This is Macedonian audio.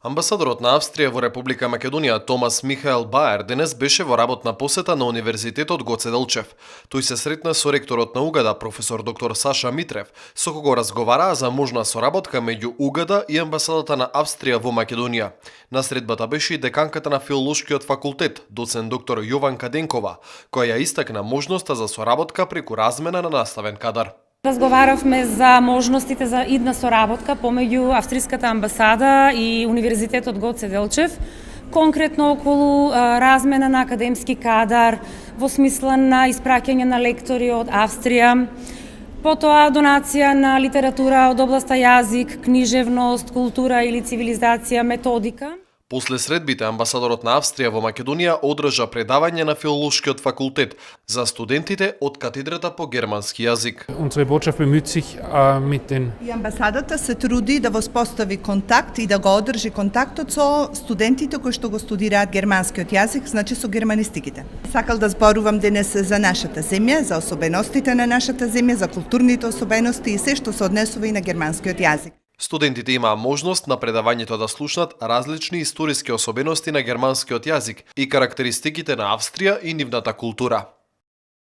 Амбасадорот на Австрија во Република Македонија Томас Михаел Баер денес беше во работна посета на Универзитетот Гоце Делчев. Тој се сретна со ректорот на УГАДа, професор доктор Саша Митрев, со кого разговараа за можна соработка меѓу УГАДа и амбасадата на Австрија во Македонија. На средбата беше и деканката на Филолошкиот факултет, доцент доктор Јованка Денкова, која ја истакна можноста за соработка преку размена на наставен кадар. Разговаравме за можностите за идна соработка помеѓу Австриската амбасада и Универзитетот Гоце Делчев, конкретно околу размена на академски кадар во смисла на испраќање на лектори од Австрија, потоа донација на литература од областа јазик, книжевност, култура или цивилизација, методика. После средбите, амбасадорот на Австрија во Македонија одржа предавање на Филолошкиот факултет за студентите од катедрата по германски јазик. Unsere Botschaft bemüht sich mit den И амбасадата се труди да воспостави контакт и да го одржи контактот со студентите кои што го студираат германскиот јазик, значи со германистиките. Сакал да зборувам денес за нашата земја, за особеностите на нашата земја, за културните особености и се што се однесува и на германскиот јазик. Студентите имаа можност на предавањето да слушнат различни историски особености на германскиот јазик и карактеристиките на Австрија и нивната култура.